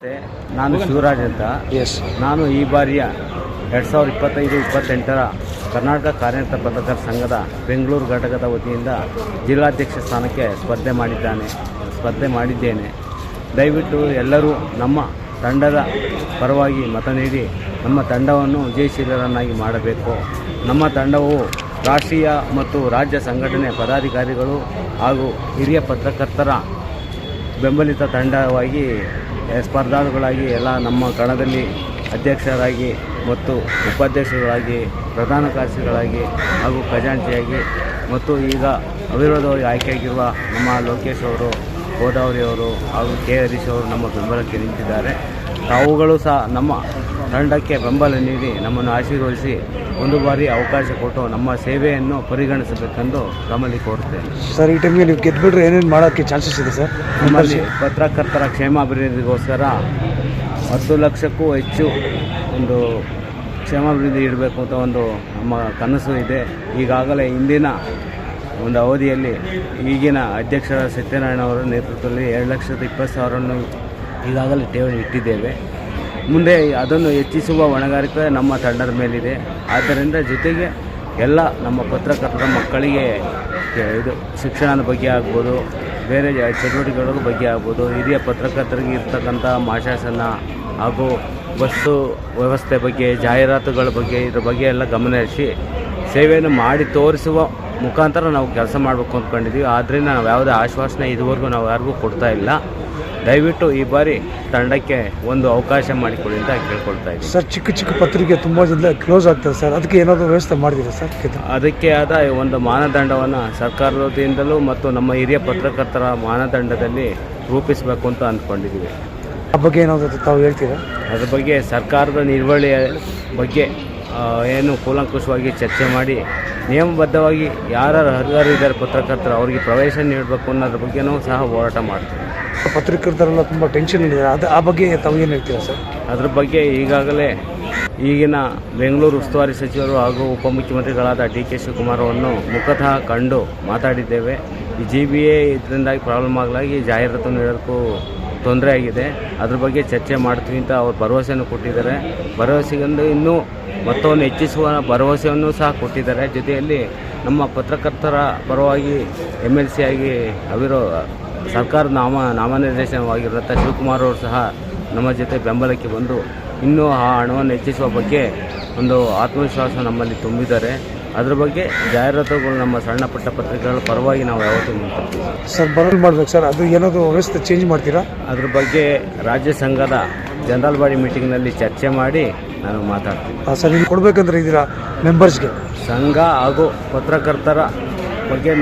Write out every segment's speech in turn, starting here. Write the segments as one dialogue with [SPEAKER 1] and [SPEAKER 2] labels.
[SPEAKER 1] ನಾನು ಶಿವರಾಜ್ ಅಂತ. ನಾನು ಈ ಬಾರಿಯ 2025-28 ಕರ್ನಾಟಕ ಕಾರ್ಯನಿರತ ಪತ್ರಕರ್ತರ ಸಂಘದ ಬೆಂಗಳೂರು ಘಟಕದ ವತಿಯಿಂದ ಜಿಲ್ಲಾಧ್ಯಕ್ಷ ಸ್ಥಾನಕ್ಕೆ ಸ್ಪರ್ಧೆ ಮಾಡಿದ್ದೇನೆ. ದಯವಿಟ್ಟು ಎಲ್ಲರೂ ನಮ್ಮ ತಂಡದ ಪರವಾಗಿ ಮತ ನೀಡಿ ನಮ್ಮ ತಂಡವನ್ನು ವಿಜಯಶೀಲರನ್ನಾಗಿ ಮಾಡಬೇಕು. ನಮ್ಮ ತಂಡವು ರಾಷ್ಟ್ರೀಯ ಮತ್ತು ರಾಜ್ಯ ಸಂಘಟನೆ ಪದಾಧಿಕಾರಿಗಳು ಹಾಗೂ ಹಿರಿಯ ಪತ್ರಕರ್ತರ ಬೆಂಬಲಿತ ತಂಡವಾಗಿ ಸ್ಪರ್ಧಾಳುಗಳಾಗಿ ಎಲ್ಲ ನಮ್ಮ ಕಣದಲ್ಲಿ ಅಧ್ಯಕ್ಷರಾಗಿ ಮತ್ತು ಉಪಾಧ್ಯಕ್ಷರಾಗಿ ಪ್ರಧಾನ ಕಾರ್ಯದರ್ಶಿಗಳಾಗಿ ಹಾಗೂ ಖಜಾಂಚಿಯಾಗಿ ಮತ್ತು ಈಗ ಅವಿರೋಧವಾಗಿ ಆಯ್ಕೆಯಾಗಿರುವ ನಮ್ಮ ಲೋಕೇಶ್ ಅವರು, ಗೋದಾವರಿ ಅವರು ಹಾಗೂ ಕೆ ಹರೀಶ್ ಅವರು ನಮ್ಮ ಬೆಂಬಲಕ್ಕೆ ನಿಂತಿದ್ದಾರೆ. ತಾವುಗಳು ಸಹ ನಮ್ಮ ತಂಡಕ್ಕೆ ಬೆಂಬಲ ನೀಡಿ ನಮ್ಮನ್ನು ಆಶೀರ್ವದಿಸಿ ಒಂದು ಬಾರಿ ಅವಕಾಶ ಕೊಟ್ಟು ನಮ್ಮ ಸೇವೆಯನ್ನು ಪರಿಗಣಿಸಬೇಕೆಂದು ತಮ್ಮಲ್ಲಿ ಕೋರುತ್ತೇನೆ.
[SPEAKER 2] ಸರ್, ಈ ಟೈಮ್ಗೆ ನೀವು ಗೆದ್ದುಬಿಟ್ರೆ ಏನೇನು ಮಾಡೋಕ್ಕೆ ಚಾನ್ಸಸ್ ಇದೆ ಸರ್?
[SPEAKER 1] ನಮ್ಮಲ್ಲಿ ಪತ್ರಕರ್ತರ ಕ್ಷೇಮಾಭಿವೃದ್ಧಿಗೋಸ್ಕರ 10 ಲಕ್ಷಕ್ಕೂ ಹೆಚ್ಚು ಒಂದು ಕ್ಷೇಮಾಭಿವೃದ್ಧಿ ಇಡಬೇಕು ಅಂತ ಒಂದು ನಮ್ಮ ಕನಸು ಇದೆ. ಈಗಾಗಲೇ ಇಂದಿನ ಒಂದು ಅವಧಿಯಲ್ಲಿ ಈಗಿನ ಅಧ್ಯಕ್ಷರ ಸತ್ಯನಾರಾಯಣ ಅವರ ನೇತೃತ್ವದಲ್ಲಿ 2,20,000 ಈಗಾಗಲೇ ಠೇವಣಿ ಇಟ್ಟಿದ್ದೇವೆ. ಮುಂದೆ ಅದನ್ನು ಹೆಚ್ಚಿಸುವ ಹೊಣೆಗಾರಿಕೆ ನಮ್ಮ ತಂಡದ ಮೇಲಿದೆ. ಆದ್ದರಿಂದ ಜೊತೆಗೆ ಎಲ್ಲ ನಮ್ಮ ಪತ್ರಕರ್ತರ ಮಕ್ಕಳಿಗೆ ಇದು ಶಿಕ್ಷಣದ ಬಗ್ಗೆ ಆಗ್ಬೋದು, ಬೇರೆ ಚಟುವಟಿಕೆಗಳ ಬಗ್ಗೆ ಆಗ್ಬೋದು, ಹಿರಿಯ ಪತ್ರಕರ್ತರಿಗೆ ಇರ್ತಕ್ಕಂಥ ಮಾಶಾಸನ ಹಾಗೂ ಬಸ್ಸು ವ್ಯವಸ್ಥೆ ಬಗ್ಗೆ, ಜಾಹೀರಾತುಗಳ ಬಗ್ಗೆ, ಇದ್ರ ಬಗ್ಗೆ ಎಲ್ಲ ಗಮನ ಹರಿಸಿ ಸೇವೆಯನ್ನು ಮಾಡಿ ತೋರಿಸುವ ಮುಖಾಂತರ ನಾವು ಕೆಲಸ ಮಾಡಬೇಕು ಅಂದ್ಕೊಂಡಿದ್ದೀವಿ. ಆದ್ದರಿಂದ ನಾವು ಯಾವುದೇ ಆಶ್ವಾಸನೆ ಇದುವರೆಗೂ ನಾವು ಯಾರಿಗೂ ಕೊಡ್ತಾ ಇಲ್ಲ. ದಯವಿಟ್ಟು ಈ ಬಾರಿ ತಂಡಕ್ಕೆ ಒಂದು ಅವಕಾಶ ಮಾಡಿಕೊಡಿ ಅಂತ ಕೇಳ್ಕೊಳ್ತಾ ಇದ್ದೀವಿ.
[SPEAKER 2] ಸರ್, ಚಿಕ್ಕ ಪತ್ರಿಕೆ ತುಂಬ ಜನ ಕ್ಲೋಸ್ ಆಗ್ತದೆ ಸರ್, ಅದಕ್ಕೆ ಏನಾದರೂ ವ್ಯವಸ್ಥೆ ಮಾಡಿದ್ದೀರಾ ಸರ್?
[SPEAKER 1] ಅದಕ್ಕೆ ಆದ ಒಂದು ಮಾನದಂಡವನ್ನು ಸರ್ಕಾರದ ವತಿಯಿಂದಲೂ ಮತ್ತು ನಮ್ಮ ಹಿರಿಯ ಪತ್ರಕರ್ತರ ಮಾನದಂಡದಲ್ಲಿ ರೂಪಿಸಬೇಕು ಅಂತ ಅಂದ್ಕೊಂಡಿದ್ದೀವಿ.
[SPEAKER 2] ಆ ಬಗ್ಗೆ ಏನಾದರೂ ತಾವು ಹೇಳ್ತೀರಾ?
[SPEAKER 1] ಅದ್ರ ಬಗ್ಗೆ ಸರ್ಕಾರದ ನಿರ್ವಹಣೆಯ ಬಗ್ಗೆ ಏನು ಕೂಲಂಕುಷವಾಗಿ ಚರ್ಚೆ ಮಾಡಿ ನಿಯಮಬದ್ಧವಾಗಿ ಯಾರು ಅರ್ಹರಿದ್ದಾರೆ ಪತ್ರಕರ್ತರು ಅವರಿಗೆ ಪ್ರವೇಶ ನೀಡಬೇಕು ಅನ್ನೋದ್ರ ಬಗ್ಗೆನೂ ಸಹ ಹೋರಾಟ ಮಾಡ್ತೀವಿ.
[SPEAKER 2] ಪತ್ರಕರ್ತರೆಲ್ಲ ತುಂಬ ಟೆನ್ಷನ್ ಇದೆ, ಆ ಬಗ್ಗೆ ತಾವು ಏನು ಹೇಳ್ತೀರಾ ಸರ್?
[SPEAKER 1] ಅದ್ರ ಬಗ್ಗೆ ಈಗಾಗಲೇ ಈಗಿನ ಬೆಂಗಳೂರು ಉಸ್ತುವಾರಿ ಸಚಿವರು ಹಾಗೂ ಉಪಮುಖ್ಯಮಂತ್ರಿಗಳಾದ DK ಶಿವಕುಮಾರ್ ಅವರನ್ನು ಮುಖತಃ ಕಂಡು ಮಾತಾಡಿದ್ದೇವೆ. ಈ GBA ಇದರಿಂದಾಗಿ ಪ್ರಾಬ್ಲಮ್ ಆಗಲಾಗಿ ಜಾಹೀರಾತು ನೀಡೋದಕ್ಕೂ ತೊಂದರೆ ಆಗಿದೆ. ಅದ್ರ ಬಗ್ಗೆ ಚರ್ಚೆ ಮಾಡ್ತೀವಿ ಅಂತ ಅವ್ರು ಭರವಸೆಯನ್ನು ಕೊಟ್ಟಿದ್ದಾರೆ. ಭರವಸೆಗೊಂದು ಇನ್ನೂ ಮೊತ್ತವನ್ನು ಹೆಚ್ಚಿಸುವ ಭರವಸೆಯನ್ನು ಸಹ ಕೊಟ್ಟಿದ್ದಾರೆ. ಜೊತೆಯಲ್ಲಿ ನಮ್ಮ ಪತ್ರಕರ್ತರ ಪರವಾಗಿ MLC ಆಗಿ ಸರ್ಕಾರದ ನಾಮನಿರ್ದೇಶನವಾಗಿರುವಂಥ ಶಿವಕುಮಾರ್ ಅವರು ಸಹ ನಮ್ಮ ಜೊತೆ ಬೆಂಬಲಕ್ಕೆ ಬಂದು ಇನ್ನೂ ಆ ಹಣವನ್ನು ಹೆಚ್ಚಿಸುವ ಬಗ್ಗೆ ಒಂದು ಆತ್ಮವಿಶ್ವಾಸ ನಮ್ಮಲ್ಲಿ ತುಂಬಿದ್ದಾರೆ. ಅದ್ರ ಬಗ್ಗೆ ಜಾಹೀರಾತುಗಳು ನಮ್ಮ ಸಣ್ಣ ಪುಟ್ಟ ಪತ್ರಿಕೆಗಳ ಪರವಾಗಿ ನಾವು ಯಾವತ್ತೂ ನಿಂತಿರ್ತೀವಿ.
[SPEAKER 2] ಸರ್, ಬರಲು ಮಾಡ್ಬೇಕು ಸರ್, ಅದು ಏನಾದರೂ ವ್ಯವಸ್ಥೆ ಚೇಂಜ್ ಮಾಡ್ತೀರಾ?
[SPEAKER 1] ಅದ್ರ ಬಗ್ಗೆ ರಾಜ್ಯ ಸಂಘದ ಜನರಲ್ ಬಾಡಿ ಮೀಟಿಂಗ್ನಲ್ಲಿ ಚರ್ಚೆ ಮಾಡಿ ನಾನು ಮಾತಾಡ್ತೀನಿ.
[SPEAKER 2] ಸರ್, ನೀವು ಕೊಡಬೇಕಂದ್ರೆ ಇದ್ದೀರಾ ಮೆಂಬರ್ಸ್ಗೆ? ಸಂಘ
[SPEAKER 1] ಹಾಗೂ ಪತ್ರಕರ್ತರ ಬಗ್ಗೆ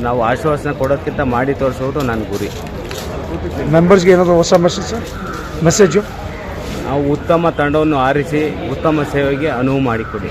[SPEAKER 1] ನಾವು ಆಶ್ವಾಸನೆ ಕೊಡೋದಕ್ಕಿಂತ ಮಾಡಿ ತೋರಿಸೋದು ನನ್ನ ಗುರಿ.
[SPEAKER 2] ಮೆಂಬರ್ಸ್ಗೆ ಏನಾದರೂ ಹೊಸ ಮೆಸೇಜು?
[SPEAKER 1] ನಾವು ಉತ್ತಮ ತಂಡವನ್ನು ಆರಿಸಿ ಉತ್ತಮ ಸೇವೆಗೆ ಅನುವು ಮಾಡಿಕೊಡಿ.